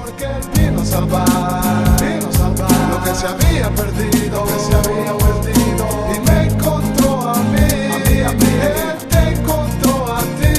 porque Él vino a salvar lo que se había perdido, y me encontró a mí, Él te encontró a ti,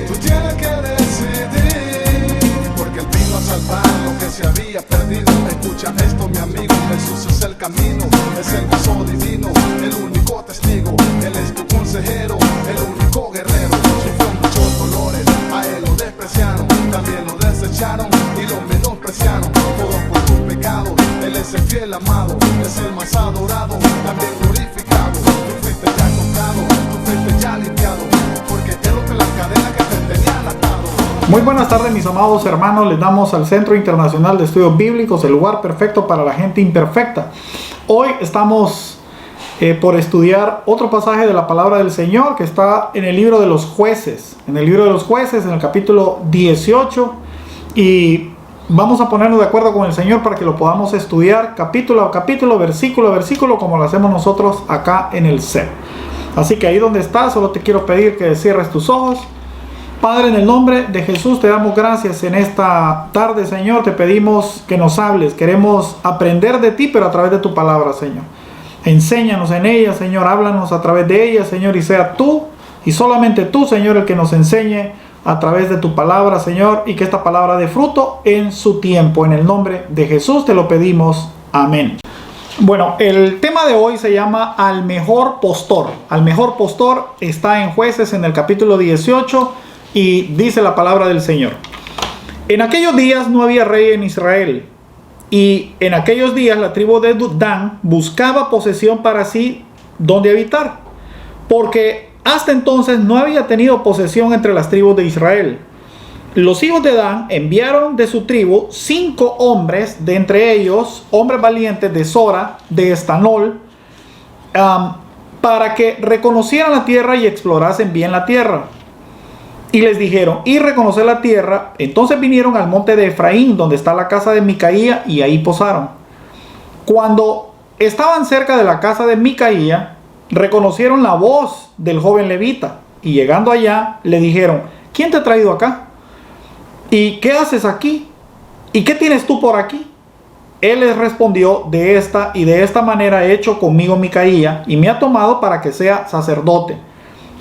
tú tienes que decidir, porque Él vino a salvar lo que se había perdido. Escucha esto, mi amigo, Jesús es el camino, es el gozo divino, el único testigo, Él es tu consejero, el único guerrero. Sufrió muchos dolores, a Él lo despreciaron, también lo desecharon y lo menospreciaron, todo por tus pecados. Él es el fiel amado, es el más adorado, también glorificado. Tú fuiste ya encontrado, tú fuiste ya limpiado, porque Él rompe las cadenas que te tenían atado. Muy buenas tardes, mis amados hermanos. Les damos al Centro Internacional de Estudios Bíblicos, el lugar perfecto para la gente imperfecta. Hoy estamos por estudiar otro pasaje de la palabra del Señor que está en el libro de los jueces. En el libro de los jueces, en el capítulo 18. Y vamos a ponernos de acuerdo con el Señor para que lo podamos estudiar capítulo a capítulo, versículo a versículo, como lo hacemos nosotros acá en el CEP. Así que ahí donde estás, solo te quiero pedir que cierres tus ojos. Padre, en el nombre de Jesús te damos gracias en esta tarde, Señor. Te pedimos que nos hables. Queremos aprender de ti, pero a través de tu palabra, Señor. Enséñanos en ella, Señor. Háblanos a través de ella, Señor. Y sea tú y solamente tú, Señor, el que nos enseñe a través de tu palabra, Señor. Y que esta palabra dé fruto en su tiempo. En el nombre de Jesús te lo pedimos. Amén. Bueno, el tema de hoy se llama Al Mejor Postor. Al Mejor Postor está en Jueces en el capítulo 18. Y dice la palabra del Señor: en aquellos días no había rey en Israel, y en aquellos días la tribu de Dan buscaba posesión para sí donde habitar, porque hasta entonces no había tenido posesión entre las tribus de Israel. Los hijos de Dan enviaron de su tribu 5 hombres, de entre ellos hombres valientes de Sora, de Estanol, para que reconocieran la tierra y explorasen bien la tierra. Y les dijeron: y reconocer la tierra. Entonces vinieron al monte de Efraín, donde está la casa de Micaía, y ahí posaron. Cuando estaban cerca de la casa de Micaía, reconocieron la voz del joven levita, y llegando allá le dijeron: ¿quién te ha traído acá? ¿Y qué haces aquí? ¿Y qué tienes tú por aquí? Él les respondió: de esta manera he hecho conmigo Micaía, y me ha tomado para que sea sacerdote.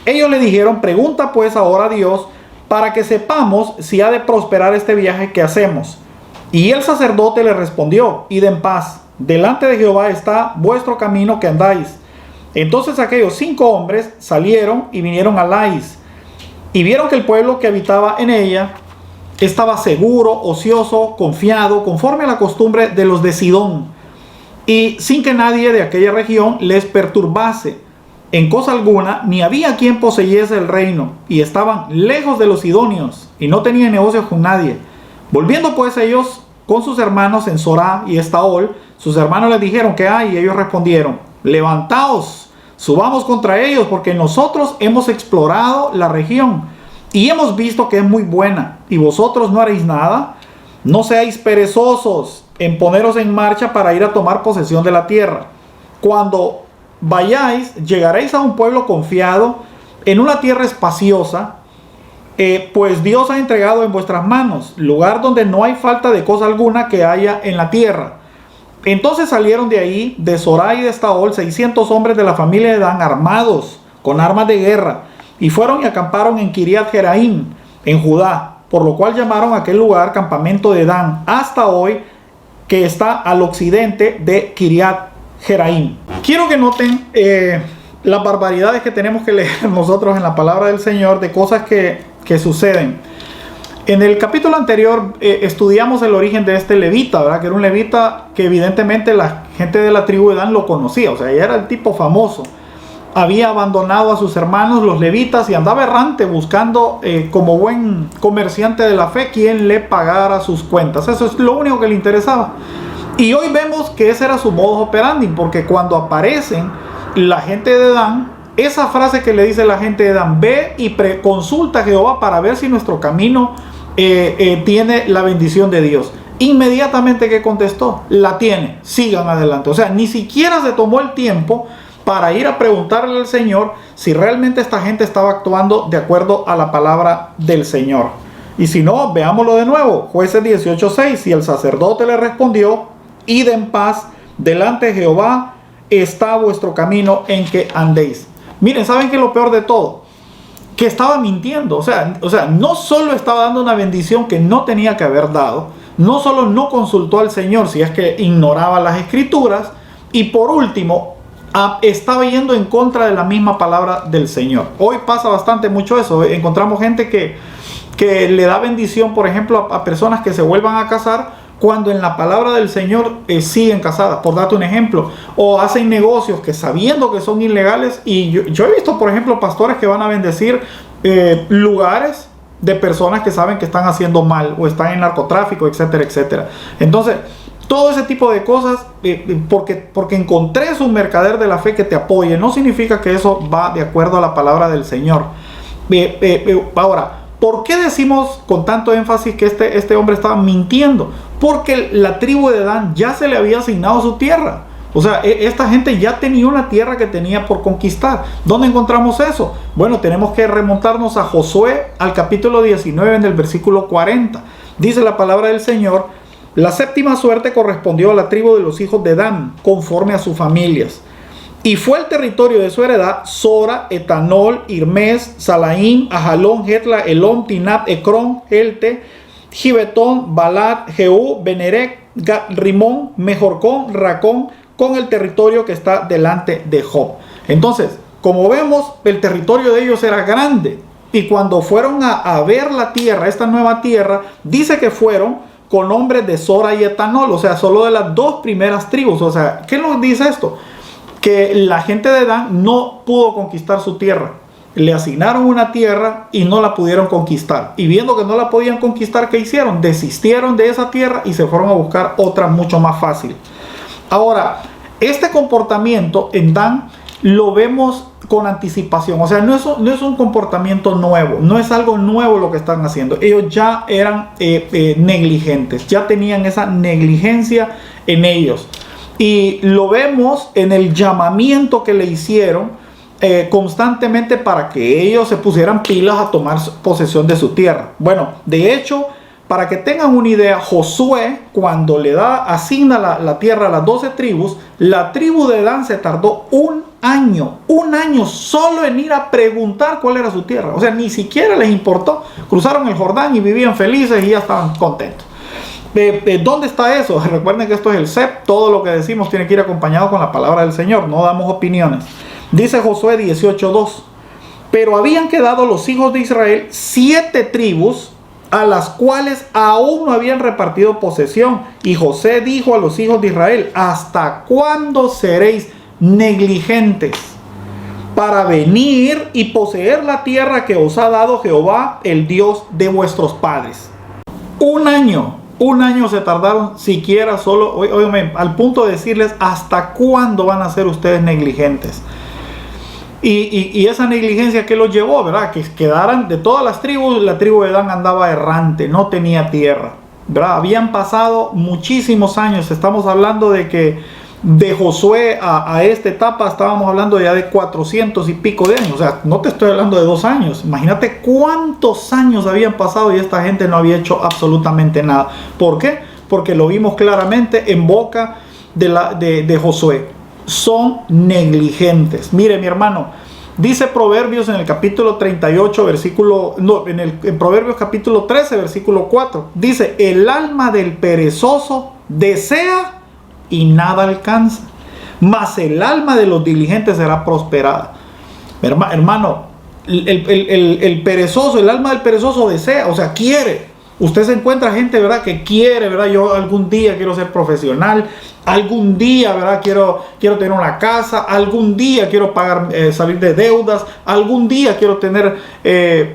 Ellos le dijeron: pregunta pues ahora a Dios para que sepamos si ha de prosperar este viaje que hacemos. Y el sacerdote le respondió: id en paz, delante de Jehová está vuestro camino que andáis. Entonces aquellos 5 hombres salieron y vinieron a Lais, y vieron que el pueblo que habitaba en ella estaba seguro, ocioso, confiado, conforme a la costumbre de los de Sidón, y sin que nadie de aquella región les perturbase en cosa alguna, ni había quien poseyese el reino, y estaban lejos de los sidonios, y no tenían negocios con nadie. Volviendo pues ellos con sus hermanos en Sorá y Estaol, sus hermanos les dijeron: ¿qué hay? Y ellos respondieron: levantaos, subamos contra ellos, porque nosotros hemos explorado la región, y hemos visto que es muy buena, y vosotros no haréis nada. No seáis perezosos en poneros en marcha para ir a tomar posesión de la tierra. Cuando vayáis, llegaréis a un pueblo confiado, en una tierra espaciosa, pues Dios ha entregado en vuestras manos, lugar donde no hay falta de cosa alguna que haya en la tierra. Entonces salieron de ahí, de Sorá y de Estaol, 600 hombres de la familia de Dan, armados con armas de guerra, y fueron y acamparon en Kiriat Jeraim, en Judá, por lo cual llamaron a aquel lugar campamento de Dan, hasta hoy, que está al occidente de Kiriat Jeraim. Quiero que noten las barbaridades que tenemos que leer nosotros en la palabra del Señor, de cosas que suceden. En el capítulo anterior estudiamos el origen de este levita, ¿verdad? Que era un levita que evidentemente la gente de la tribu de Dan lo conocía, o sea, ya era el tipo famoso. Había abandonado a sus hermanos los levitas y andaba errante buscando, como buen comerciante de la fe, quien le pagara sus cuentas. Eso es lo único que le interesaba. Y hoy vemos que ese era su modus operandi, porque cuando aparecen la gente de Dan, esa frase que le dice la gente de Dan: ve y consulta a Jehová para ver si nuestro camino tiene la bendición de Dios. Inmediatamente que contestó: la tiene, sigan adelante. O sea, ni siquiera se tomó el tiempo para ir a preguntarle al Señor si realmente esta gente estaba actuando de acuerdo a la palabra del Señor. Y si no, veámoslo de nuevo. Jueces 18:6. Y el sacerdote le respondió: id en paz, delante de Jehová está vuestro camino en que andéis. Miren, ¿saben qué es lo peor de todo? Que estaba mintiendo. O sea, no solo estaba dando una bendición que no tenía que haber dado, no solo no consultó al Señor, si es que ignoraba las escrituras, y por último, estaba yendo en contra de la misma palabra del Señor. Hoy pasa bastante mucho eso. Encontramos gente que le da bendición, por ejemplo, a personas que se vuelvan a casar, cuando en la palabra del Señor siguen casadas, por darte un ejemplo, o hacen negocios que sabiendo que son ilegales. Y yo he visto, por ejemplo, pastores que van a bendecir lugares de personas que saben que están haciendo mal o están en narcotráfico, etcétera, etcétera. Entonces, todo ese tipo de cosas, porque encontré un mercader de la fe que te apoye, no significa que eso va de acuerdo a la palabra del Señor. Ahora, ¿por qué decimos con tanto énfasis que este hombre estaba mintiendo? Porque la tribu de Dan ya se le había asignado su tierra. O sea, esta gente ya tenía una tierra que tenía por conquistar. ¿Dónde encontramos eso? Bueno, tenemos que remontarnos a Josué, al capítulo 19, en el versículo 40. Dice la palabra del Señor: la séptima suerte correspondió a la tribu de los hijos de Dan, conforme a sus familias. Y fue el territorio de su heredad Sora, Etanol, Irmes, Salaim, Ajalón, Jetla, Elom, Tinab, Ecrón, Helte, Gibetón, Balat, Jehú, Benerec, Rimón, Mejorcón, Racón, con el territorio que está delante de Job. Entonces, como vemos, el territorio de ellos era grande. Y cuando fueron a ver la tierra, esta nueva tierra, dice que fueron con hombres de Sora y Etanol, o sea, solo de las dos primeras tribus. O sea, ¿qué nos dice esto? Que la gente de Dan no pudo conquistar su tierra. Le asignaron una tierra y no la pudieron conquistar. Y viendo que no la podían conquistar, ¿qué hicieron? Desistieron de esa tierra y se fueron a buscar otra mucho más fácil. Ahora, este comportamiento en Dan lo vemos con anticipación. O sea, no es un comportamiento nuevo. No es algo nuevo lo que están haciendo. Ellos ya eran negligentes. Ya tenían esa negligencia en ellos. Y lo vemos en el llamamiento que le hicieron constantemente para que ellos se pusieran pilas a tomar posesión de su tierra. Bueno, de hecho, para que tengan una idea, Josué, cuando asigna la tierra a las 12 tribus, la tribu de Dan se tardó un año solo en ir a preguntar cuál era su tierra. O sea, ni siquiera les importó. Cruzaron el Jordán y vivían felices y ya estaban contentos. ¿Dónde está eso? Recuerden que esto es el CEP. Todo lo que decimos tiene que ir acompañado con la palabra del Señor. No damos opiniones. Dice Josué 18:2. Pero habían quedado los hijos de Israel 7 tribus, a las cuales aún no habían repartido posesión. Y José dijo a los hijos de Israel: ¿hasta cuándo seréis negligentes para venir y poseer la tierra que os ha dado Jehová, el Dios de vuestros padres? Un año se tardaron siquiera, solo, óigame, al punto de decirles: ¿hasta cuándo van a ser ustedes negligentes? Y esa negligencia que los llevó, ¿verdad? Que quedaran de todas las tribus, la tribu de Dan andaba errante, no tenía tierra, ¿verdad? Habían pasado muchísimos años. Estamos hablando de que de Josué a esta etapa estábamos hablando ya de 400 y pico de años. O sea, no te estoy hablando de 2 años. Imagínate cuántos años habían pasado y esta gente no había hecho absolutamente nada. ¿Por qué? Porque lo vimos claramente en boca de Josué. Son negligentes. Mire, mi hermano, dice Proverbios en el capítulo 38, en Proverbios capítulo 13, versículo 4. Dice: el alma del perezoso desea y nada alcanza, mas el alma de los diligentes será prosperada. Hermano, el perezoso, el alma del perezoso desea, o sea, quiere. Usted se encuentra gente, ¿verdad?, que quiere, ¿verdad? Yo algún día quiero ser profesional, algún día, ¿verdad?, quiero tener una casa, algún día quiero pagar, salir de deudas, algún día quiero tener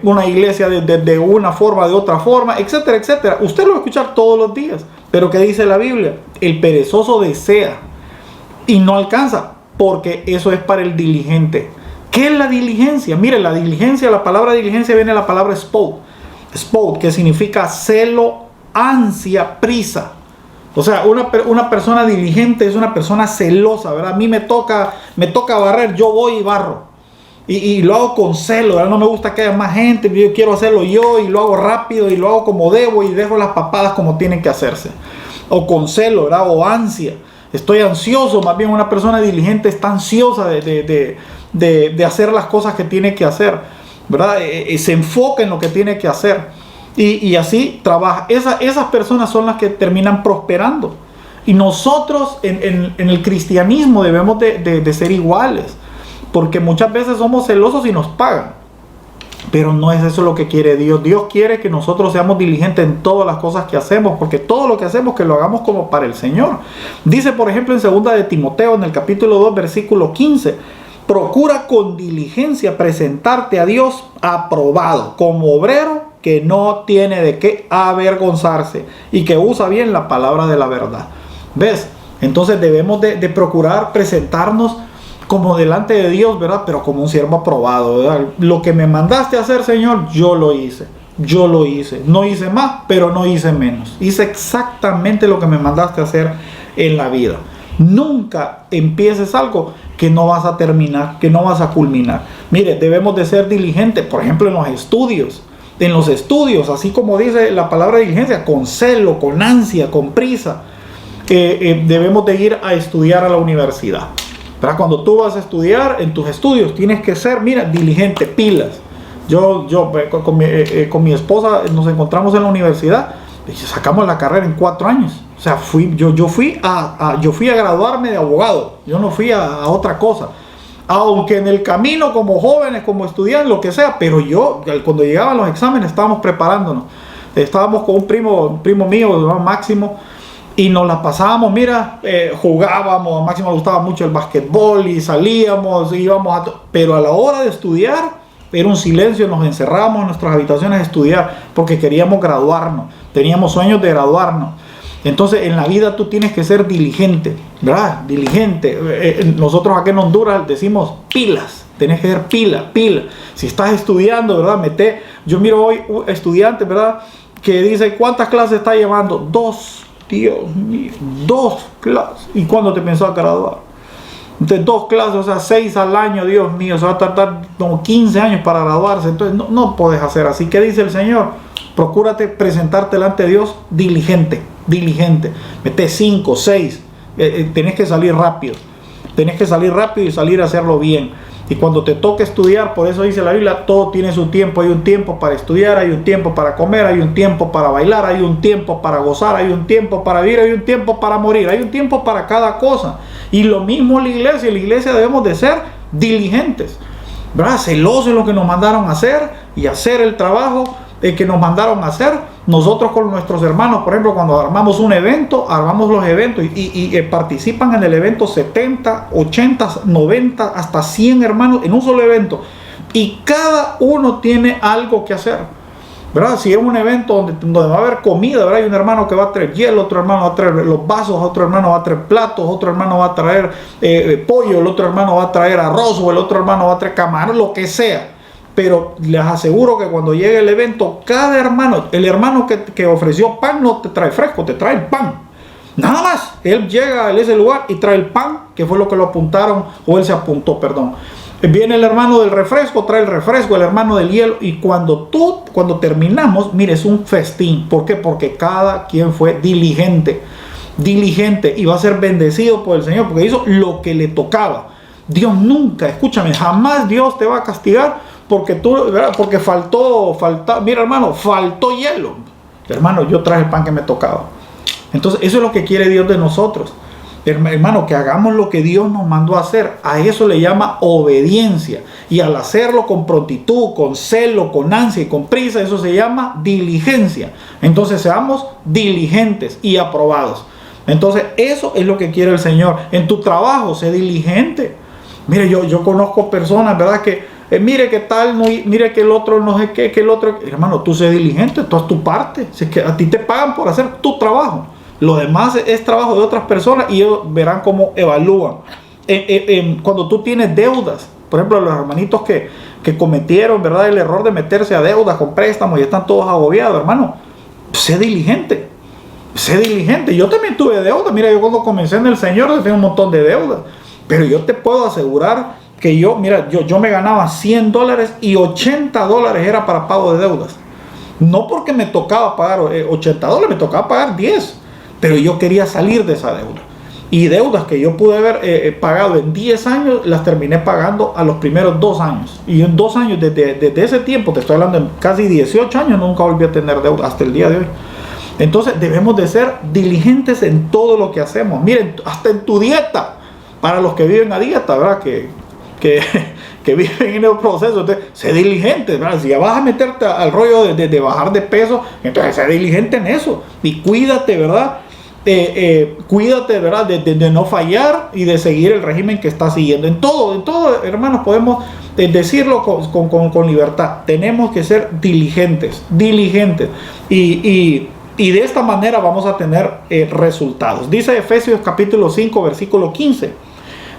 una iglesia de una forma, de otra forma, etcétera, etcétera. Usted lo va a escuchar todos los días. Pero ¿qué dice la Biblia? El perezoso desea y no alcanza, porque eso es para el diligente. ¿Qué es la diligencia? Mire, la diligencia, la palabra diligencia viene de la palabra spot, que significa celo, ansia, prisa. O sea, una persona diligente es una persona celosa, ¿verdad? A mí me toca barrer, yo voy y barro. y lo hago con celo, ¿verdad? No me gusta que haya más gente, yo quiero hacerlo yo y lo hago rápido y lo hago como debo y dejo las papadas como tienen que hacerse. O con celo, ¿verdad? O ansia. Estoy ansioso, más bien una persona diligente está ansiosa de hacer las cosas que tiene que hacer, ¿verdad? Se enfoca en lo que tiene que hacer y así trabaja. Esas personas son las que terminan prosperando. Y nosotros en el cristianismo debemos de ser iguales, porque muchas veces somos celosos y nos pagan. Pero no es eso lo que quiere Dios. Dios quiere que nosotros seamos diligentes en todas las cosas que hacemos, porque todo lo que hacemos que lo hagamos como para el Señor. Dice, por ejemplo, en 2 de Timoteo, en el capítulo 2, versículo 15, procura con diligencia presentarte a Dios aprobado, como obrero que no tiene de qué avergonzarse y que usa bien la palabra de la verdad. ¿Ves? Entonces debemos de procurar presentarnos como delante de Dios, ¿verdad? Pero como un siervo aprobado, ¿verdad? Lo que me mandaste a hacer, Señor, yo lo hice. Yo lo hice. No hice más, pero no hice menos. Hice exactamente lo que me mandaste a hacer en la vida. Nunca empieces algo que no vas a terminar, que no vas a culminar. Mire, debemos de ser diligentes, por ejemplo, en los estudios. En los estudios, así como dice la palabra diligencia, con celo, con ansia, con prisa. Debemos de ir a estudiar a la universidad. ¿Verdad? Cuando tú vas a estudiar, en tus estudios tienes que ser, mira, diligente, pilas. Yo con mi esposa nos encontramos en la universidad y sacamos la carrera en 4 años. O sea, yo fui a graduarme de abogado. Yo no fui a otra cosa. Aunque en el camino, como jóvenes, como estudiantes, lo que sea, pero yo, cuando llegaban los exámenes, estábamos preparándonos. Estábamos con un primo mío, Máximo, y nos la pasábamos, mira, jugábamos, a Máximo le gustaba mucho el basquetbol y salíamos, íbamos pero a la hora de estudiar era un silencio, nos encerrábamos en nuestras habitaciones a estudiar porque queríamos graduarnos, teníamos sueños de graduarnos. Entonces en la vida tú tienes que ser diligente, ¿verdad? Diligente. Nosotros aquí en Honduras decimos pilas, tenés que ser pila. Si estás estudiando, ¿verdad? Yo miro hoy estudiantes, ¿verdad? Que dice, ¿cuántas clases está llevando? 2. Dios mío, 2 clases. ¿Y cuándo te pensó a graduar? Entonces 2 clases, o sea, 6 al año, Dios mío, se va a tardar como 15 años para graduarse. Entonces no puedes hacer así. ¿Qué dice el Señor? Procúrate presentarte delante de Dios diligente. Mete 5, 6. Tenés que salir rápido. Tenés que salir rápido y salir a hacerlo bien. Y cuando te toque estudiar, por eso dice la Biblia, todo tiene su tiempo. Hay un tiempo para estudiar, hay un tiempo para comer, hay un tiempo para bailar, hay un tiempo para gozar, hay un tiempo para vivir, hay un tiempo para morir, hay un tiempo para cada cosa. Y lo mismo en la iglesia debemos de ser diligentes, ¿verdad? Celosos en lo que nos mandaron a hacer y hacer el trabajo que nos mandaron a hacer. Nosotros con nuestros hermanos, por ejemplo, cuando armamos un evento, armamos los eventos y participan en el evento 70, 80, 90, hasta 100 hermanos en un solo evento. Y cada uno tiene algo que hacer, ¿verdad? Si es un evento donde va a haber comida, ¿verdad? Hay un hermano que va a traer hielo, otro hermano va a traer los vasos, otro hermano va a traer platos, otro hermano va a traer pollo, el otro hermano va a traer arroz, o el otro hermano va a traer camarón, lo que sea. Pero les aseguro que cuando llegue el evento, cada hermano, el hermano que ofreció pan no te trae fresco, te trae el pan. Nada más. Él llega a ese lugar y trae el pan, que fue lo que lo apuntaron, o él se apuntó, perdón. Viene el hermano del refresco, trae el refresco, el hermano del hielo. Y cuando terminamos, mire, es un festín. ¿Por qué? Porque cada quien fue diligente y va a ser bendecido por el Señor, porque hizo lo que le tocaba. Dios nunca, escúchame, jamás Dios te va a castigar porque faltó, mira hermano, faltó hielo. Hermano, yo traje el pan que me tocaba. Entonces eso es lo que quiere Dios de nosotros. Hermano, que hagamos lo que Dios nos mandó a hacer. A eso le llama obediencia. Y al hacerlo con prontitud, con celo, con ansia y con prisa, eso se llama diligencia. Entonces seamos diligentes y aprobados. Entonces eso es lo que quiere el Señor. En tu trabajo, sé diligente. Mire, yo conozco personas, ¿verdad? Que mire que tal, no, mire que el otro no sé qué, que el otro. Hermano, tú sé diligente, tú haz tu parte. Si es que a ti te pagan por hacer tu trabajo. Lo demás es trabajo de otras personas y ellos verán cómo evalúan. Cuando tú tienes deudas, por ejemplo, los hermanitos que cometieron, ¿verdad?, el error de meterse a deudas con préstamos y están todos agobiados, hermano, sé diligente. Sé diligente. Yo también tuve deudas. Mira, yo cuando comencé en el Señor tenía un montón de deudas. Pero yo te puedo asegurar que yo me ganaba $100 y $80 era para pago de deudas. No porque me tocaba pagar $80, me tocaba pagar 10, pero yo quería salir de esa deuda. Y deudas que yo pude haber pagado en 10 años, las terminé pagando a los primeros 2 años. Y en 2 años, desde ese tiempo, te estoy hablando de casi 18 años, nunca volví a tener deuda hasta el día de hoy. Entonces debemos de ser diligentes en todo lo que hacemos. Miren, hasta en tu dieta, para los que viven a dieta, ¿verdad? Que viven en el proceso, entonces, sé diligente, ¿verdad? Si ya vas a meterte al rollo de bajar de peso, entonces sé diligente en eso. Y cuídate, ¿verdad? Cuídate, ¿verdad? De no fallar y de seguir el régimen que estás siguiendo. En todo, hermanos, podemos decirlo con libertad. Tenemos que ser diligentes. Y de esta manera vamos a tener resultados. Dice Efesios capítulo 5, versículo 15.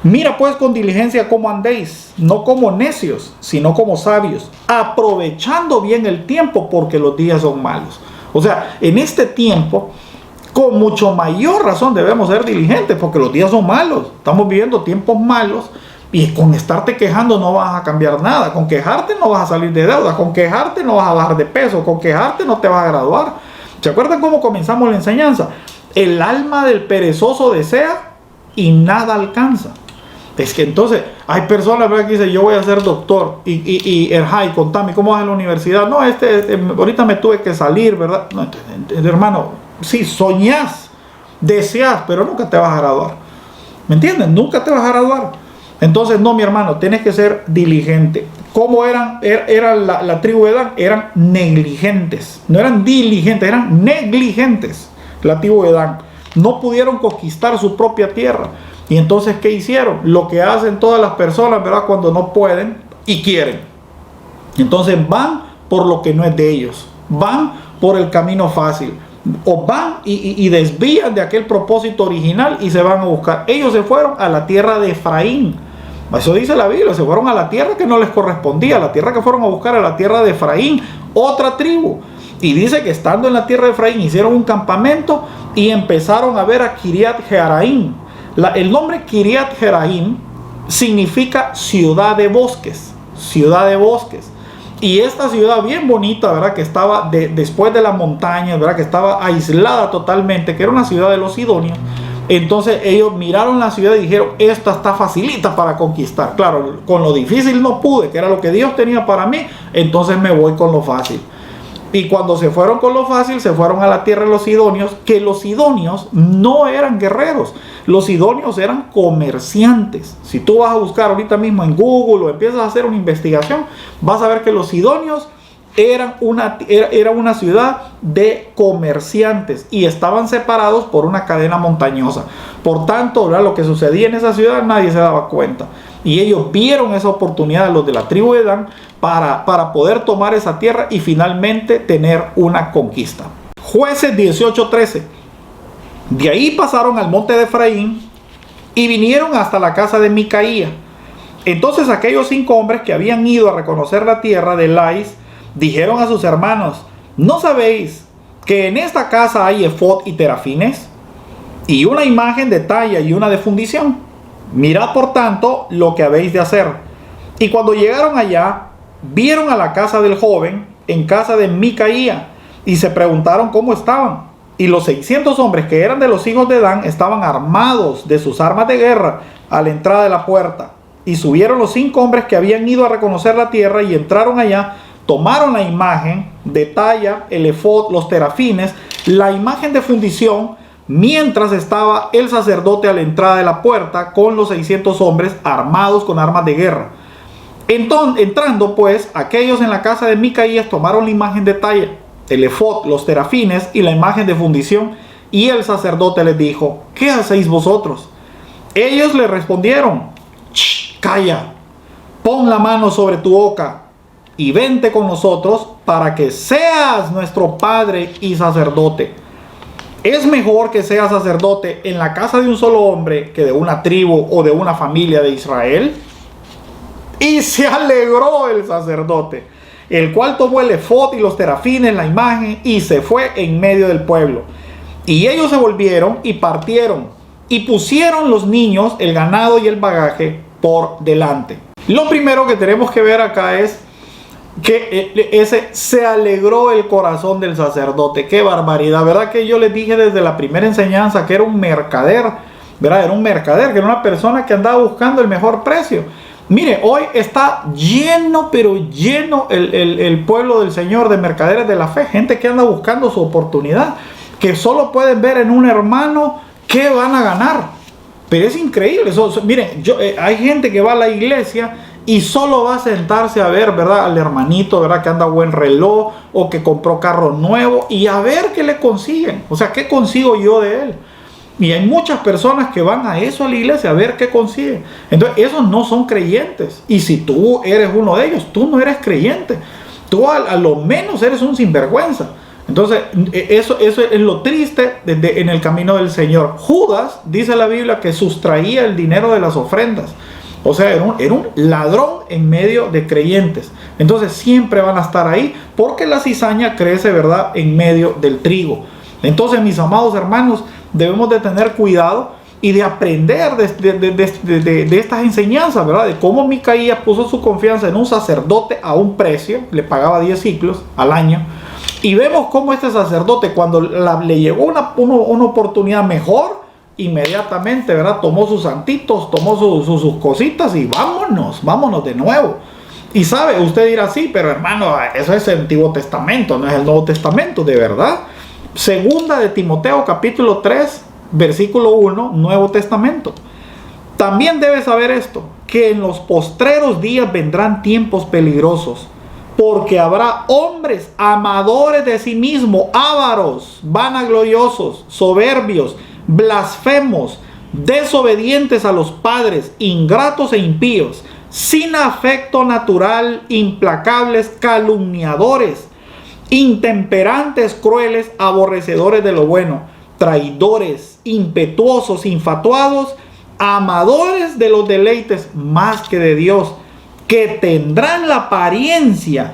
Mira pues con diligencia cómo andéis, no como necios, sino como sabios, aprovechando bien el tiempo, porque los días son malos. O sea, en este tiempo, con mucho mayor razón debemos ser diligentes, porque los días son malos. Estamos viviendo tiempos malos y con estarte quejando no vas a cambiar nada. Con quejarte no vas a salir de deuda, con quejarte no vas a bajar de peso, con quejarte no te vas a graduar. ¿Se acuerdan cómo comenzamos la enseñanza? El alma del perezoso desea y nada alcanza. Es que entonces hay personas, ¿verdad?, que dicen, yo voy a ser doctor y Erjai, contame, ¿cómo vas en la universidad? No, ahorita me tuve que salir, ¿verdad? No, hermano, sí, soñás, deseas, pero nunca te vas a graduar. ¿Me entienden? Nunca te vas a graduar. Entonces, no, mi hermano, tienes que ser diligente. ¿Cómo eran la tribu de Dan? Eran negligentes. No eran diligentes, eran negligentes. La tribu de Dan. No pudieron conquistar su propia tierra. Y entonces, ¿qué hicieron? Lo que hacen todas las personas, ¿verdad?, cuando no pueden y quieren. Entonces van por lo que no es de ellos. Van por el camino fácil. O van y desvían de aquel propósito original y se van a buscar. Ellos se fueron a la tierra de Efraín. Eso dice la Biblia. Se fueron a la tierra que no les correspondía. La tierra que fueron a buscar, a la tierra de Efraín, otra tribu. Y dice que estando en la tierra de Efraín hicieron un campamento y empezaron a ver a Kiriat Jearim. El nombre Kiriat Jearim significa ciudad de bosques. Ciudad de bosques. Y esta ciudad bien bonita, ¿verdad?, que estaba después de las montañas, ¿verdad?, que estaba aislada totalmente, que era una ciudad de los sidonios. Entonces ellos miraron la ciudad y dijeron, esta está facilita para conquistar. Claro, con lo difícil no pude, que era lo que Dios tenía para mí, entonces me voy con lo fácil. Y cuando se fueron con lo fácil, se fueron a la tierra de los sidonios, que los sidonios no eran guerreros. Los sidonios eran comerciantes. Si tú vas a buscar ahorita mismo en Google o empiezas a hacer una investigación, vas a ver que los sidonios era una ciudad de comerciantes y estaban separados por una cadena montañosa. Por tanto, ¿verdad?, lo que sucedía en esa ciudad nadie se daba cuenta. Y ellos vieron esa oportunidad, los de la tribu de Dan, para poder tomar esa tierra y finalmente tener una conquista. Jueces 18:13. De ahí pasaron al monte de Efraín y vinieron hasta la casa de Micaía. Entonces aquellos 5 hombres que habían ido a reconocer la tierra de Lais dijeron a sus hermanos, ¿no sabéis que en esta casa hay efod y terafines? Y una imagen de talla y una de fundición. Mirad por tanto lo que habéis de hacer. Y cuando llegaron allá, vieron a la casa del joven en casa de Micaía y se preguntaron cómo estaban. Y los 600 hombres que eran de los hijos de Dan estaban armados de sus armas de guerra a la entrada de la puerta. Y subieron los 5 hombres que habían ido a reconocer la tierra y entraron allá, tomaron la imagen de talla, el efod, los terafines, la imagen de fundición, mientras estaba el sacerdote a la entrada de la puerta con los 600 hombres armados con armas de guerra. Entonces, entrando pues, aquellos en la casa de Micaías tomaron la imagen de talla, el efod, los terafines y la imagen de fundición, y el sacerdote les dijo, ¿qué hacéis vosotros? Ellos le respondieron, calla, pon la mano sobre tu boca y vente con nosotros para que seas nuestro padre y sacerdote. Es mejor que seas sacerdote en la casa de un solo hombre que de una tribu o de una familia de Israel. Y se alegró el sacerdote, el cual tomó el efod y los terafines, la imagen, y se fue en medio del pueblo. Y ellos se volvieron y partieron, y pusieron los niños, el ganado y el bagaje por delante. Lo primero que tenemos que ver acá es que ese se alegró el corazón del sacerdote. Qué barbaridad, ¿verdad? Que yo les dije desde la primera enseñanza que era un mercader, ¿verdad? Era un mercader, que era una persona que andaba buscando el mejor precio. Mire, hoy está lleno, pero lleno el pueblo del Señor de mercaderes de la fe, gente que anda buscando su oportunidad, que solo pueden ver en un hermano qué van a ganar. Pero es increíble. Miren, hay gente que va a la iglesia y solo va a sentarse a ver, ¿verdad?, al hermanito, ¿verdad?, que anda buen reloj o que compró carro nuevo, y a ver qué le consiguen. O sea, ¿qué consigo yo de él? Y hay muchas personas que van a eso, a la iglesia, a ver qué consiguen. Entonces, esos no son creyentes. Y si tú eres uno de ellos, tú no eres creyente. Tú a lo menos eres un sinvergüenza. Entonces, eso es lo triste en el camino del Señor. Judas, dice la Biblia, que sustraía el dinero de las ofrendas. O sea, era un ladrón en medio de creyentes. Entonces, siempre van a estar ahí porque la cizaña crece, ¿verdad?, en medio del trigo. Entonces, mis amados hermanos, debemos de tener cuidado y de aprender de estas enseñanzas, ¿verdad? De cómo Micaías puso su confianza en un sacerdote a un precio, le pagaba 10 ciclos al año. Y vemos cómo este sacerdote, cuando le llegó una oportunidad mejor, inmediatamente, ¿verdad?, tomó sus santitos, tomó sus cositas y vámonos de nuevo. Y sabe, usted dirá, sí, pero hermano, eso es el Antiguo Testamento, no es el Nuevo Testamento, de verdad. Segunda de Timoteo capítulo 3, versículo 1, Nuevo Testamento. También debes saber esto, que en los postreros días vendrán tiempos peligrosos, porque habrá hombres amadores de sí mismos, ávaros, vanagloriosos, soberbios, blasfemos, desobedientes a los padres, ingratos e impíos, sin afecto natural, implacables, calumniadores, intemperantes, crueles, aborrecedores de lo bueno, traidores, impetuosos, infatuados, amadores de los deleites más que de Dios, que tendrán la apariencia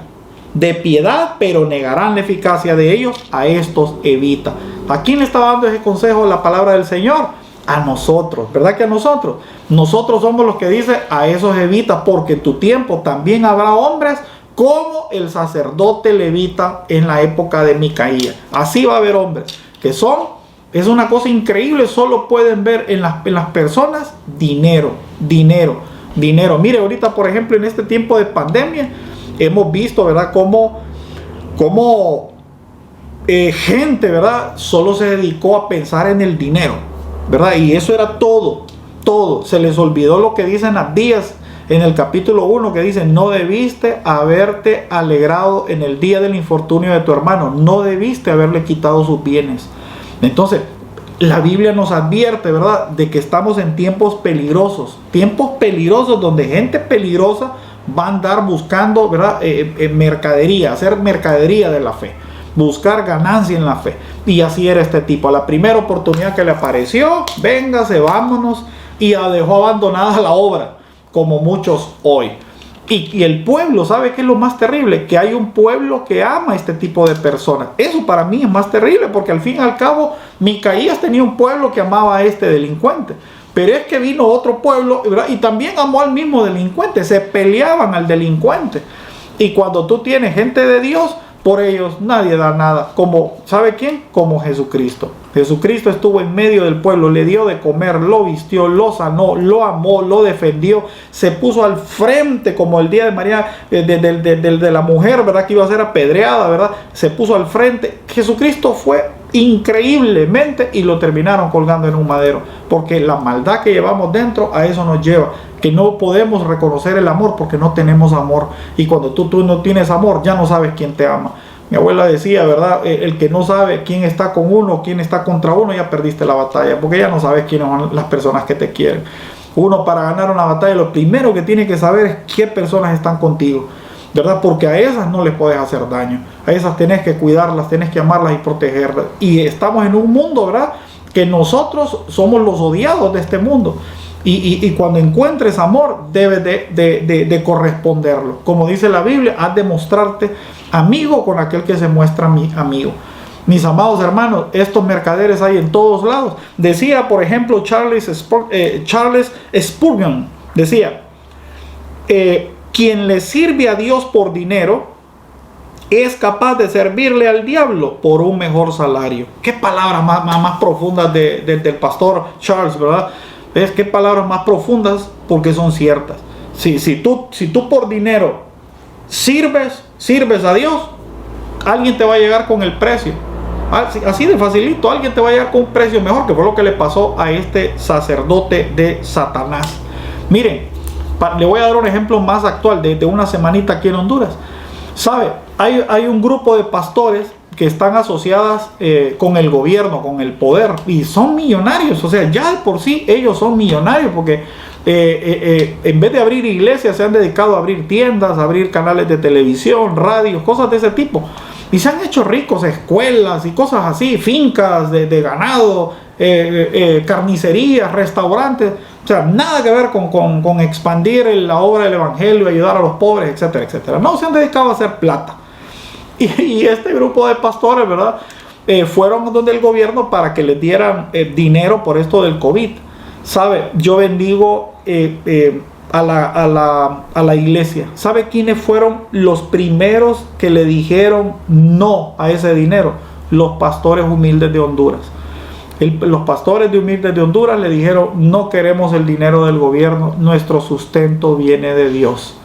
de piedad, pero negarán la eficacia de ellos. A estos evita. ¿A quién le estaba dando ese consejo la palabra del Señor? A nosotros, ¿verdad que a nosotros? Nosotros somos los que dice, a esos evita, porque en tu tiempo también habrá hombres como el sacerdote levita en la época de Micaías. Así va a haber hombres que es una cosa increíble, solo pueden ver en las personas dinero. Mire, ahorita, por ejemplo, en este tiempo de pandemia, hemos visto, ¿verdad?, cómo gente, ¿verdad?, solo se dedicó a pensar en el dinero, ¿verdad? Y eso era todo. Se les olvidó lo que dicen Abdías en el capítulo 1, que dice, no debiste haberte alegrado en el día del infortunio de tu hermano, no debiste haberle quitado sus bienes. Entonces, la Biblia nos advierte, ¿verdad?, de que estamos en tiempos peligrosos donde gente peligrosa va a andar buscando, ¿verdad?, mercadería, hacer mercadería de la fe, buscar ganancia en la fe. Y así era este tipo. A la primera oportunidad que le apareció, véngase, vámonos, y dejó abandonada la obra, como muchos hoy. Y el pueblo, ¿sabe qué es lo más terrible? Que hay un pueblo que ama a este tipo de personas. Eso para mí es más terrible, porque al fin y al cabo Micaías tenía un pueblo que amaba a este delincuente. Pero es que vino otro pueblo, ¿verdad?, y también amó al mismo delincuente. Se peleaban al delincuente. Y cuando tú tienes gente de Dios, por ellos nadie da nada. Como, ¿sabe quién? Como Jesucristo. Jesucristo estuvo en medio del pueblo, le dio de comer, lo vistió, lo sanó, lo amó, lo defendió, se puso al frente, como el día de María, de la mujer, ¿verdad?, que iba a ser apedreada, ¿verdad? Se puso al frente. Jesucristo fue increíblemente, y lo terminaron colgando en un madero, porque la maldad que llevamos dentro a eso nos lleva, que no podemos reconocer el amor porque no tenemos amor. Y cuando tú no tienes amor, ya no sabes quién te ama. Mi abuela decía, ¿verdad?, el que no sabe quién está con uno, quién está contra uno, ya perdiste la batalla, porque ya no sabes quiénes son las personas que te quieren. Uno, para ganar una batalla, lo primero que tiene que saber es qué personas están contigo, ¿verdad? Porque a esas no les puedes hacer daño, a esas tenés que cuidarlas, tenés que amarlas y protegerlas. Y estamos en un mundo, ¿verdad?, que nosotros somos los odiados de este mundo. Y cuando encuentres amor, debes de corresponderlo. Como dice la Biblia, has de mostrarte amigo con aquel que se muestra mi amigo. Mis amados hermanos, estos mercaderes hay en todos lados. Decía, por ejemplo, Charles Spurgeon, decía, quien le sirve a Dios por dinero es capaz de servirle al diablo por un mejor salario. Qué palabras más profundas del pastor Charles, ¿verdad? ¿Ves? Qué palabras más profundas, porque son ciertas. Si tú por dinero sirves a Dios, alguien te va a llegar con el precio. Así de facilito, alguien te va a llegar con un precio mejor, que fue lo que le pasó a este sacerdote de Satanás. Miren, le voy a dar un ejemplo más actual de una semanita aquí en Honduras. ¿Sabe? Hay un grupo de pastores que están asociadas con el gobierno, con el poder, y son millonarios. O sea, ya de por sí ellos son millonarios, porque en vez de abrir iglesias se han dedicado a abrir tiendas, a abrir canales de televisión, radios, cosas de ese tipo, y se han hecho ricos, escuelas y cosas así, fincas de ganado, carnicerías, restaurantes. O sea, nada que ver con expandir la obra del evangelio, ayudar a los pobres, etcétera, etcétera. No, se han dedicado a hacer plata. Y este grupo de pastores, ¿verdad? Fueron donde el gobierno para que les dieran dinero por esto del COVID. ¿Sabe? Yo bendigo a la iglesia. ¿Sabe quiénes fueron los primeros que le dijeron no a ese dinero? Los pastores humildes de Honduras. Los pastores de humildes de Honduras le dijeron: no queremos el dinero del gobierno, nuestro sustento viene de Dios.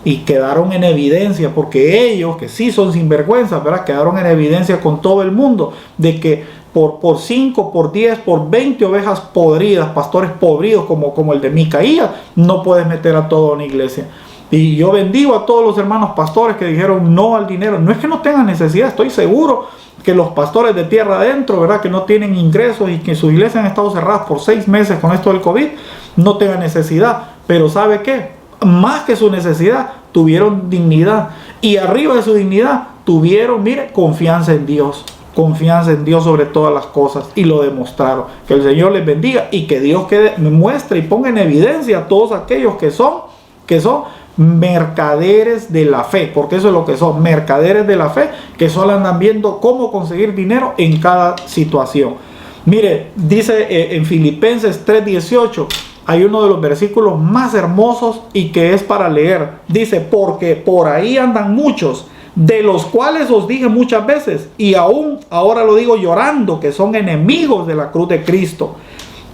Y quedaron en evidencia, porque ellos, que sí son sinvergüenzas, ¿verdad?, quedaron en evidencia con todo el mundo de que por 5, por 10, por 20 ovejas podridas, pastores podridos como el de Micaías, no puedes meter a toda una iglesia. Y yo bendigo a todos los hermanos pastores que dijeron no al dinero. No es que no tengan necesidad, estoy seguro que los pastores de tierra adentro, ¿verdad?, que no tienen ingresos y que sus iglesias han estado cerradas por 6 meses con esto del COVID, no tengan necesidad. Pero ¿sabe qué? Más que su necesidad, tuvieron dignidad. Y arriba de su dignidad, tuvieron, mire, confianza en Dios. Confianza en Dios sobre todas las cosas. Y lo demostraron. Que el Señor les bendiga y que Dios me muestre y ponga en evidencia a todos aquellos que son mercaderes de la fe, porque eso es lo que son, mercaderes de la fe, que solo andan viendo cómo conseguir dinero en cada situación. Mire, dice en Filipenses 3:18, hay uno de los versículos más hermosos y que es para leer. Dice: porque por ahí andan muchos, de los cuales os dije muchas veces, y aún ahora lo digo llorando, que son enemigos de la cruz de Cristo,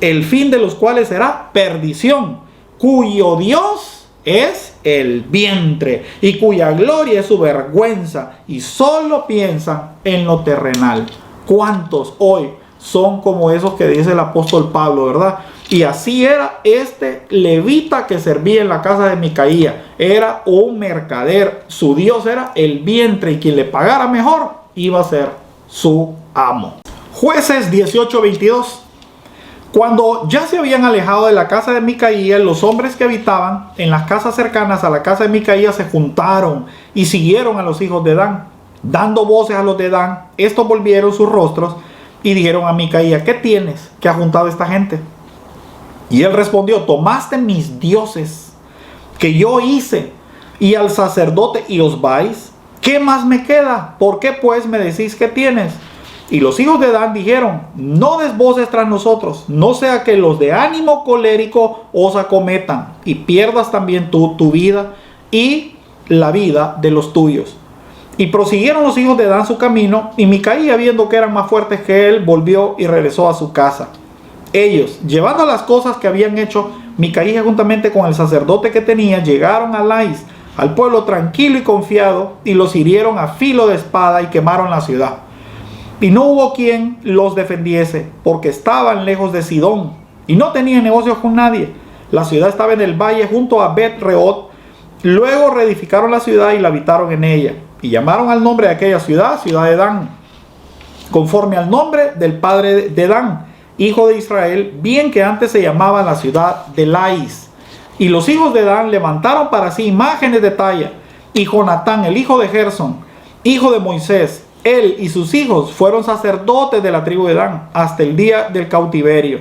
el fin de los cuales será perdición, cuyo Dios es el vientre y cuya gloria es su vergüenza, y solo piensan en lo terrenal. ¿Cuántos hoy son como esos que dice el apóstol Pablo, verdad? Y así era este levita que servía en la casa de Micaías. Era un mercader. Su Dios era el vientre, y quien le pagara mejor iba a ser su amo. Jueces 18:22. Cuando ya se habían alejado de la casa de Micaías, los hombres que habitaban en las casas cercanas a la casa de Micaías se juntaron y siguieron a los hijos de Dan. Dando voces a los de Dan, estos volvieron sus rostros y dijeron a Micaías: ¿qué tienes que ha juntado esta gente? Y él respondió: tomaste mis dioses que yo hice y al sacerdote, y os vais. ¿Qué más me queda? ¿Por qué pues me decís que tienes? Y los hijos de Dan dijeron: no des voces tras nosotros, no sea que los de ánimo colérico os acometan y pierdas también tú tu vida y la vida de los tuyos. Y prosiguieron los hijos de Dan su camino, y Micaías, viendo que eran más fuertes que él, volvió y regresó a su casa. Ellos, llevando las cosas que habían hecho, Micaías juntamente con el sacerdote que tenía, llegaron a Lais, al pueblo tranquilo y confiado, y los hirieron a filo de espada y quemaron la ciudad. Y no hubo quien los defendiese, porque estaban lejos de Sidón y no tenían negocios con nadie. La ciudad estaba en el valle junto a Bet-reot. Luego reedificaron la ciudad y la habitaron en ella, y llamaron al nombre de aquella ciudad, ciudad de Dan, conforme al nombre del padre de Dan, hijo de Israel, bien que antes se llamaba la ciudad de Lais. Y los hijos de Dan levantaron para sí imágenes de talla, y Jonatán, el hijo de Gersón, hijo de Moisés, él y sus hijos fueron sacerdotes de la tribu de Dan hasta el día del cautiverio.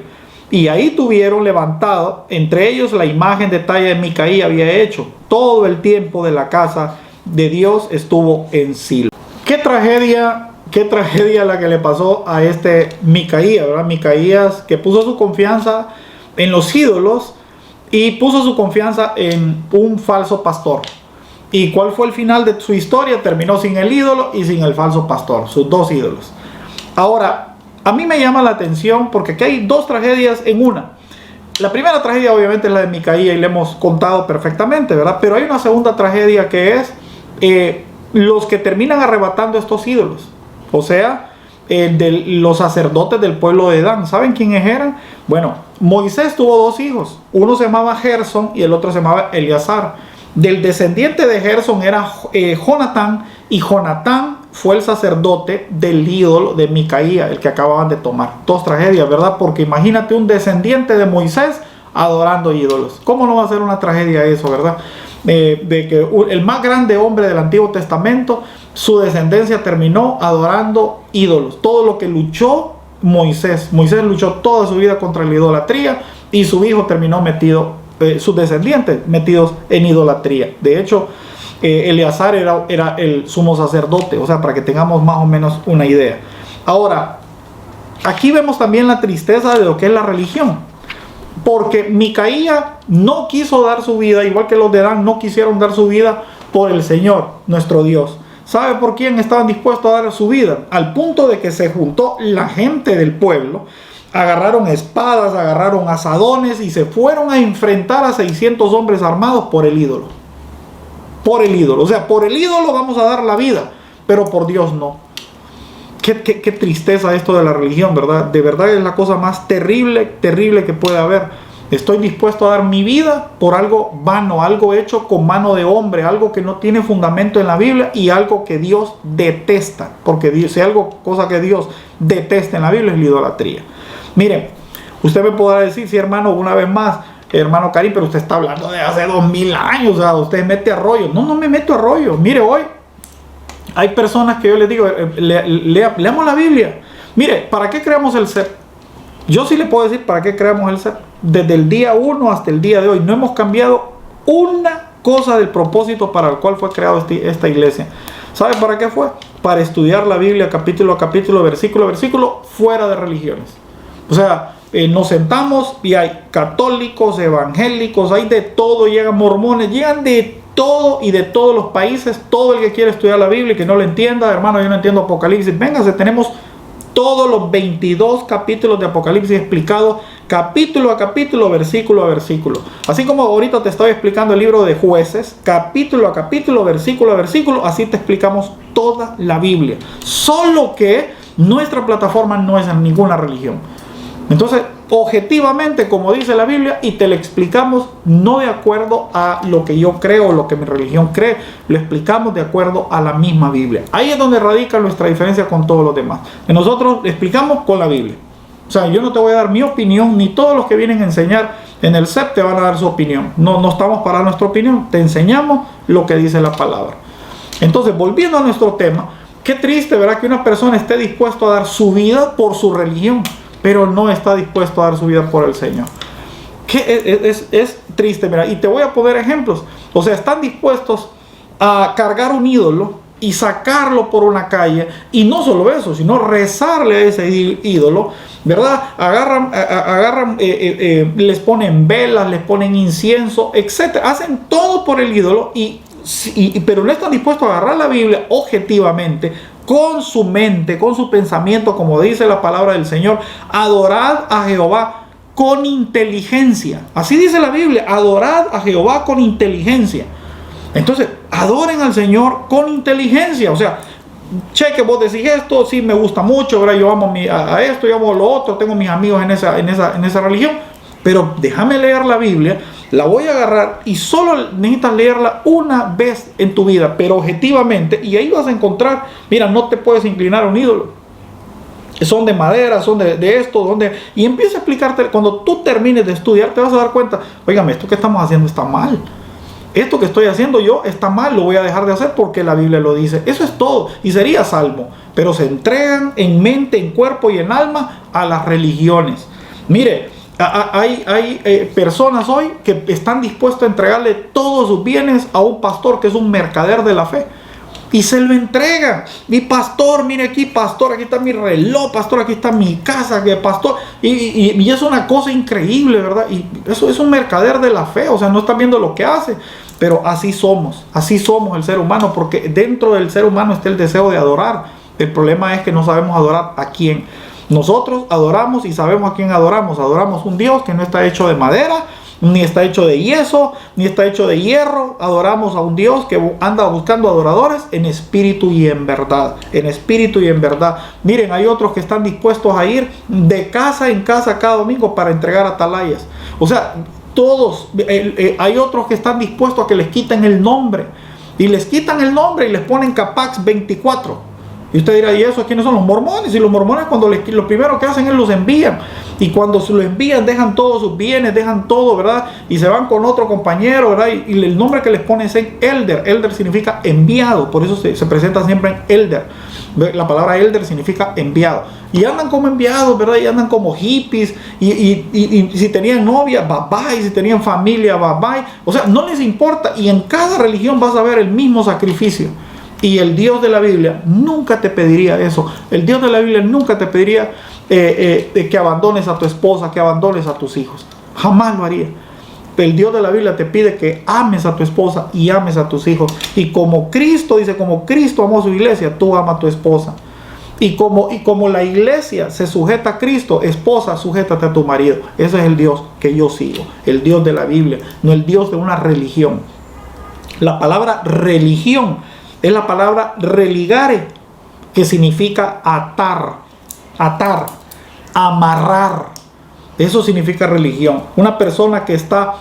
Y ahí tuvieron levantado entre ellos la imagen de talla de Micaías había hecho. Todo el tiempo de la casa de Dios estuvo en Silo. Qué tragedia la que le pasó a este Micaías, ¿verdad? Micaías, que puso su confianza en los ídolos y puso su confianza en un falso pastor. ¿Y cuál fue el final de su historia? Terminó sin el ídolo y sin el falso pastor, sus dos ídolos. Ahora, a mí me llama la atención porque aquí hay dos tragedias en una. La primera tragedia obviamente es la de Micaía y le hemos contado perfectamente, ¿verdad? Pero hay una segunda tragedia que es los que terminan arrebatando estos ídolos. O sea, de los sacerdotes del pueblo de Dan. ¿Saben quiénes eran? Bueno, Moisés tuvo dos hijos. Uno se llamaba Gersón y el otro se llamaba Eleazar. Del descendiente de Gersón era Jonatán, y Jonatán fue el sacerdote del ídolo de Micaía, el que acababan de tomar. Dos tragedias, ¿verdad? Porque imagínate un descendiente de Moisés adorando ídolos. ¿Cómo no va a ser una tragedia eso, verdad? De que el más grande hombre del Antiguo Testamento, su descendencia terminó adorando ídolos. Todo lo que luchó Moisés luchó toda su vida contra la idolatría, y su hijo terminó metido, sus descendientes metidos en idolatría. De hecho, Eleazar era el sumo sacerdote, o sea, para que tengamos más o menos una idea. Ahora, aquí vemos también la tristeza de lo que es la religión, porque Micaía no quiso dar su vida, igual que los de Dan no quisieron dar su vida por el Señor, nuestro Dios. ¿Sabe por quién estaban dispuestos a dar su vida? Al punto de que se juntó la gente del pueblo, agarraron espadas, agarraron azadones y se fueron a enfrentar a 600 hombres armados por el ídolo. Por el ídolo. O sea, por el ídolo vamos a dar la vida, pero por Dios no. Qué tristeza esto de la religión, ¿verdad? De verdad es la cosa más terrible que puede haber. Estoy dispuesto a dar mi vida por algo vano, algo hecho con mano de hombre, algo que no tiene fundamento en la Biblia y algo que Dios detesta. Porque si algo, cosa que Dios detesta en la Biblia es la idolatría. Miren, usted me podrá decir, sí, hermano, una vez más, hermano Karim, pero usted está hablando de hace 2000 años, o sea, usted mete a rollo. No me meto a rollo. Mire, hoy hay personas que yo les digo, leamos la Biblia. Mire, ¿para qué creamos el ser? Yo sí le puedo decir para qué creamos el ser. Desde el día 1 hasta el día de hoy no hemos cambiado una cosa del propósito para el cual fue creado esta iglesia. ¿Sabe para qué fue? Para estudiar la Biblia capítulo a capítulo, versículo a versículo, fuera de religiones. O sea, nos sentamos y hay católicos, evangélicos, hay de todo, llegan mormones, llegan de todo y de todos los países. Todo el que quiere estudiar la Biblia y que no lo entienda, hermano, yo no entiendo Apocalipsis, véngase, tenemos todos los 22 capítulos de Apocalipsis explicados capítulo a capítulo, versículo a versículo. Así como ahorita te estoy explicando el libro de Jueces, capítulo a capítulo, versículo a versículo, así te explicamos toda la Biblia. Solo que nuestra plataforma no es en ninguna religión. Entonces, objetivamente, como dice la Biblia, y te lo explicamos no de acuerdo a lo que yo creo o lo que mi religión cree, lo explicamos de acuerdo a la misma Biblia. Ahí es donde radica nuestra diferencia con todos los demás. Que nosotros explicamos con la Biblia. O sea, yo no te voy a dar mi opinión, ni todos los que vienen a enseñar en el CEP te van a dar su opinión. No estamos para nuestra opinión, te enseñamos lo que dice la palabra. Entonces, volviendo a nuestro tema, qué triste, ¿verdad?, que una persona esté dispuesto a dar su vida por su religión, pero no está dispuesto a dar su vida por el Señor. Es triste, mira, y te voy a poner ejemplos. O sea, están dispuestos a cargar un ídolo y sacarlo por una calle, y no solo eso, sino rezarle a ese ídolo, ¿verdad? Agarran, les ponen velas, les ponen incienso, etcétera. Hacen todo por el ídolo, pero no están dispuestos a agarrar la Biblia objetivamente, con su mente, con su pensamiento, como dice la palabra del Señor. Adorad a Jehová con inteligencia. Así dice la Biblia, adorad a Jehová con inteligencia. Entonces, adoren al Señor con inteligencia. O sea, cheque, vos decís esto, sí me gusta mucho, ¿verdad? Yo amo a esto, yo amo a lo otro, tengo mis amigos en esa religión, pero déjame leer la Biblia, la voy a agarrar y solo necesitas leerla una vez en tu vida, pero objetivamente, y ahí vas a encontrar, mira, no te puedes inclinar a un ídolo. Son de madera, son de esto, y empieza a explicarte. Cuando tú termines de estudiar, te vas a dar cuenta, óigame, esto que estamos haciendo está mal. Esto que estoy haciendo yo está mal, lo voy a dejar de hacer porque la Biblia lo dice. Eso es todo, y sería salvo. Pero se entregan en mente, en cuerpo y en alma a las religiones. Mire, hay personas hoy que están dispuestas a entregarle todos sus bienes a un pastor que es un mercader de la fe. Y se lo entrega. Mi pastor, mire aquí, pastor, aquí está mi reloj, pastor, aquí está mi casa, que pastor. Y es una cosa increíble, ¿verdad? Y eso es un mercader de la fe, o sea, no está viendo lo que hace. Pero así somos el ser humano, porque dentro del ser humano está el deseo de adorar. El problema es que no sabemos adorar a quién. Nosotros adoramos y sabemos a quién adoramos. Adoramos un Dios que no está hecho de madera, ni está hecho de yeso, ni está hecho de hierro. Adoramos a un Dios que anda buscando adoradores en espíritu y en verdad. En espíritu y en verdad. Miren, hay otros que están dispuestos a ir de casa en casa cada domingo para entregar atalayas. O sea, todos, hay otros que están dispuestos a que les quiten el nombre. Y les quitan el nombre y les ponen Capax 24. Y usted dirá, ¿y eso quiénes son? Los mormones. Y los mormones, cuando lo primero que hacen es los envían. Y cuando se los envían, dejan todos sus bienes, dejan todo, ¿verdad? Y se van con otro compañero, ¿verdad? Y el nombre que les ponen es Elder. Elder significa enviado. Por eso se presenta siempre en Elder. La palabra Elder significa enviado. Y andan como enviados, ¿verdad? Y andan como hippies. Y si tenían novia, bye bye. Si tenían familia, bye bye. O sea, no les importa. Y en cada religión vas a ver el mismo sacrificio. Y el Dios de la Biblia nunca te pediría eso. El Dios de la Biblia nunca te pediría que abandones a tu esposa, que abandones a tus hijos. Jamás lo haría. El Dios de la Biblia te pide que ames a tu esposa y ames a tus hijos. Y como Cristo dice, como Cristo amó a su iglesia, tú ama a tu esposa. Y como la iglesia se sujeta a Cristo, esposa, sujétate a tu marido. Ese es el Dios que yo sigo. El Dios de la Biblia, no el Dios de una religión. La palabra religión es la palabra religare, que significa atar, amarrar. Eso significa religión. Una persona que está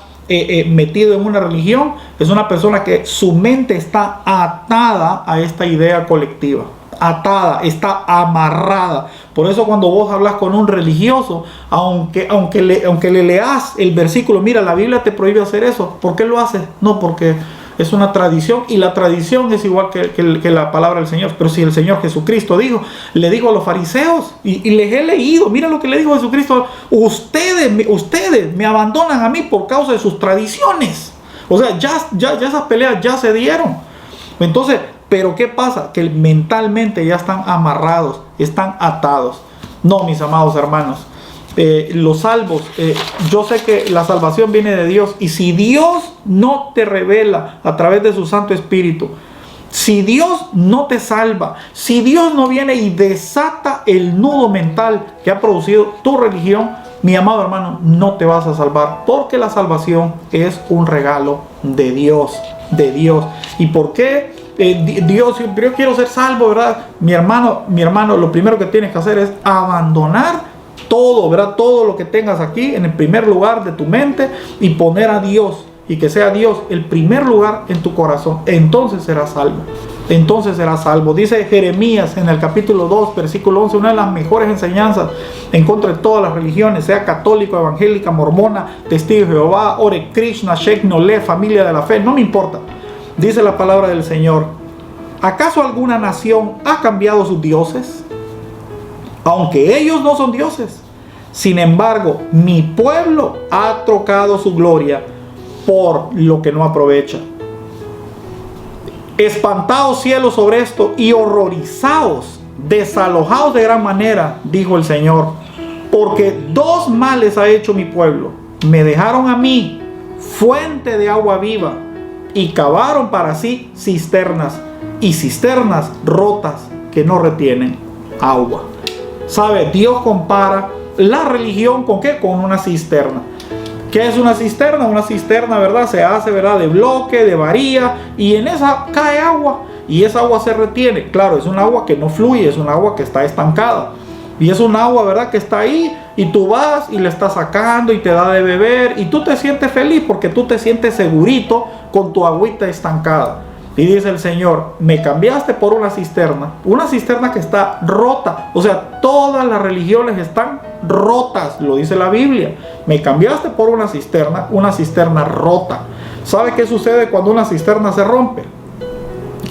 metido en una religión es una persona que su mente está atada a esta idea colectiva. Atada, está amarrada. Por eso cuando vos hablas con un religioso, aunque le leas el versículo, mira, la Biblia te prohíbe hacer eso. ¿Por qué lo haces? No, porque es una tradición, y la tradición es igual que la palabra del Señor. Pero si el Señor Jesucristo le dijo a los fariseos, y les he leído, mira lo que le dijo Jesucristo: ustedes me abandonan a mí por causa de sus tradiciones. O sea, ya esas peleas ya se dieron. Entonces, pero ¿qué pasa? Que mentalmente ya están amarrados, están atados. No, mis amados hermanos. Los salvos, yo sé que la salvación viene de Dios, y si Dios no te revela a través de su Santo Espíritu, si Dios no te salva, si Dios no viene y desata el nudo mental que ha producido tu religión, mi amado hermano, no te vas a salvar, porque la salvación es un regalo de Dios, ¿Y por qué? Dios, yo quiero ser salvo, ¿verdad? Mi hermano, lo primero que tienes que hacer es abandonar todo, ¿verdad? Todo lo que tengas aquí en el primer lugar de tu mente, y poner a Dios, y que sea Dios el primer lugar en tu corazón. Entonces serás salvo. Dice Jeremías en el capítulo 2, versículo 11, una de las mejores enseñanzas en contra de todas las religiones, sea católico, evangélica, mormona, testigo de Jehová, Ore Krishna, Sheikh Nolé, familia de la fe, no me importa. Dice la palabra del Señor: ¿acaso alguna nación ha cambiado sus dioses? Aunque ellos no son dioses. Sin embargo, mi pueblo ha trocado su gloria por lo que no aprovecha. Espantaos cielos sobre esto, y horrorizaos, desalojaos de gran manera, dijo el Señor, porque dos males ha hecho mi pueblo. Me dejaron a mí fuente de agua viva, y cavaron para sí cisternas, y cisternas rotas que no retienen agua. ¿Sabe? Dios compara la religión ¿con qué? Con una cisterna. ¿Qué es una cisterna? Una cisterna, ¿verdad? Se hace, ¿verdad?, de bloque, de varilla, y en esa cae agua, y esa agua se retiene. Claro, es un agua que no fluye, es un agua que está estancada, y es un agua, ¿verdad?, que está ahí, y tú vas y le estás sacando y te da de beber, y tú te sientes feliz porque tú te sientes segurito con tu agüita estancada. Y dice el Señor: me cambiaste por una cisterna que está rota. O sea, todas las religiones están rotas, lo dice la Biblia. Me cambiaste por una cisterna rota. ¿Sabe qué sucede cuando una cisterna se rompe?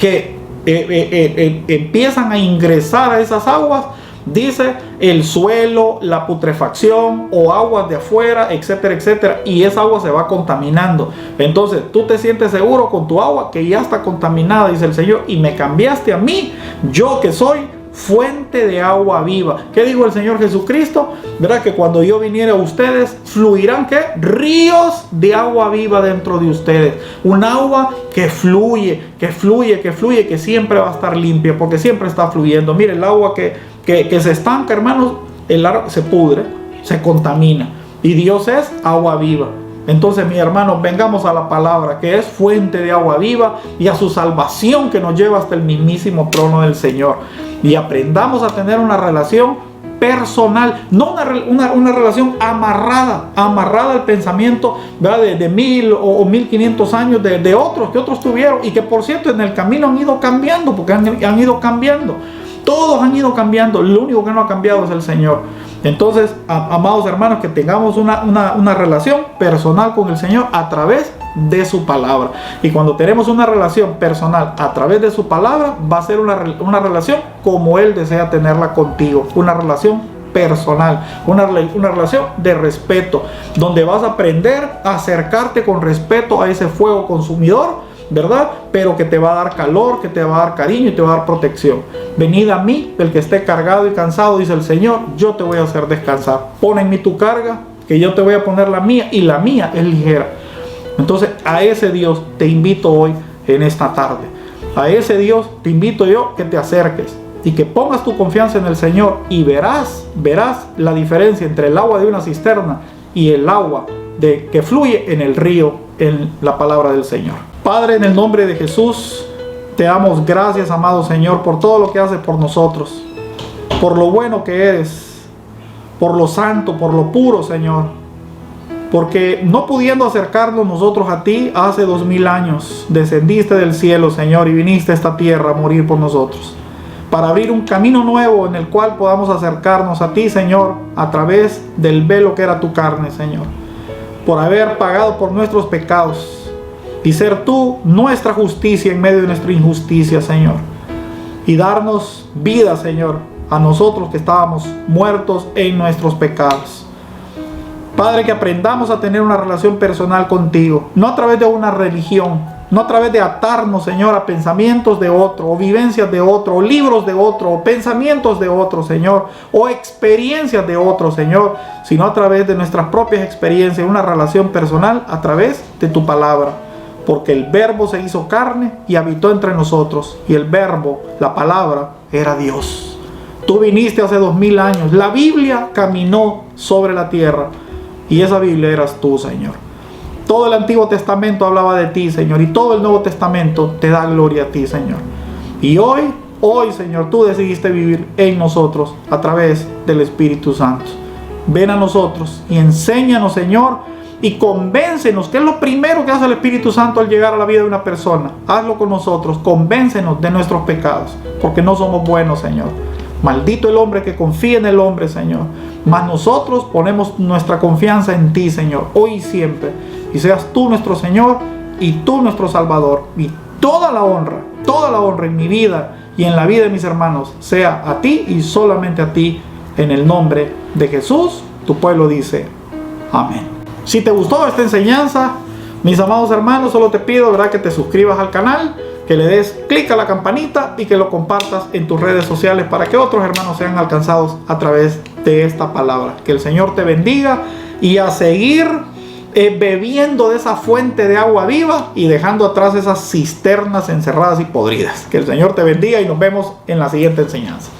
Que empiezan a ingresar a esas aguas Dice el suelo, la putrefacción o aguas de afuera, etcétera, etcétera. Y esa agua se va contaminando. Entonces tú te sientes seguro con tu agua que ya está contaminada, dice el Señor. Y me cambiaste a mí, yo que soy fuente de agua viva. ¿Qué dijo el Señor Jesucristo? ¿Verdad? Que cuando yo viniera a ustedes, fluirán ¿qué? Ríos de agua viva dentro de ustedes. Un agua que fluye, que fluye, que fluye, que siempre va a estar limpia, porque siempre está fluyendo. Mire, el agua que se estanca, hermanos, el agua se pudre, se contamina. Y Dios es agua viva. Entonces, mis hermanos, vengamos a la palabra, que es fuente de agua viva, y a su salvación que nos lleva hasta el mismísimo trono del Señor. Y aprendamos a tener una relación personal, no una relación amarrada al pensamiento, ¿verdad? de 1000 o 1500 años de otros que otros tuvieron, y que por cierto en el camino han ido cambiando, porque han ido cambiando. Todos han ido cambiando, lo único que no ha cambiado es el Señor. Entonces, amados hermanos, que tengamos una relación personal con el Señor a través de su palabra. Y cuando tenemos una relación personal a través de su palabra, va a ser una relación como Él desea tenerla contigo. Una relación personal, una relación de respeto, donde vas a aprender a acercarte con respeto a ese fuego consumidor, ¿verdad? Pero que te va a dar calor, que te va a dar cariño y te va a dar protección. Venid a mí, el que esté cargado y cansado, dice el Señor, yo te voy a hacer descansar. Pon en mí tu carga, que yo te voy a poner la mía, y la mía es ligera. Entonces, a ese Dios te invito hoy en esta tarde. A ese Dios te invito yo que te acerques y que pongas tu confianza en el Señor, y verás la diferencia entre el agua de una cisterna y el agua que fluye en el río, en la palabra del Señor. Padre, en el nombre de Jesús, te damos gracias, amado Señor, por todo lo que haces por nosotros, por lo bueno que eres, por lo santo, por lo puro, Señor. Porque no pudiendo acercarnos nosotros a ti, hace 2000 años descendiste del cielo, Señor, y viniste a esta tierra a morir por nosotros, para abrir un camino nuevo en el cual podamos acercarnos a ti, Señor, a través del velo que era tu carne, Señor, por haber pagado por nuestros pecados y ser tú nuestra justicia en medio de nuestra injusticia, Señor, y darnos vida, Señor, a nosotros que estábamos muertos en nuestros pecados. Padre, que aprendamos a tener una relación personal contigo, no a través de una religión, no a través de atarnos, Señor, a pensamientos de otro, o vivencias de otro, o libros de otro, o pensamientos de otro, Señor, o experiencias de otro, Señor, sino a través de nuestras propias experiencias, una relación personal a través de tu palabra. Porque el verbo se hizo carne y habitó entre nosotros, y el verbo, la palabra, era Dios. Tú viniste hace 2000 años, la Biblia caminó sobre la tierra, y esa Biblia eras tú, Señor. Todo el Antiguo Testamento hablaba de ti, Señor, y todo el Nuevo Testamento te da gloria a ti, Señor. Y hoy, Señor, tú decidiste vivir en nosotros a través del Espíritu Santo. Ven a nosotros y enséñanos, Señor, y convéncenos, que es lo primero que hace el Espíritu Santo al llegar a la vida de una persona. Hazlo con nosotros, convéncenos de nuestros pecados, porque no somos buenos, Señor. Maldito el hombre que confía en el hombre, Señor. Mas nosotros ponemos nuestra confianza en ti, Señor, hoy y siempre. Y seas tú nuestro Señor y tú nuestro Salvador. Y toda la honra en mi vida y en la vida de mis hermanos sea a ti y solamente a ti, en el nombre de Jesús. Tu pueblo dice amén. Si te gustó esta enseñanza, mis amados hermanos, solo te pido, ¿verdad?, que te suscribas al canal, que le des clic a la campanita y que lo compartas en tus redes sociales para que otros hermanos sean alcanzados a través de esta palabra. Que el Señor te bendiga, y a seguir bebiendo de esa fuente de agua viva y dejando atrás esas cisternas encerradas y podridas. Que el Señor te bendiga y nos vemos en la siguiente enseñanza.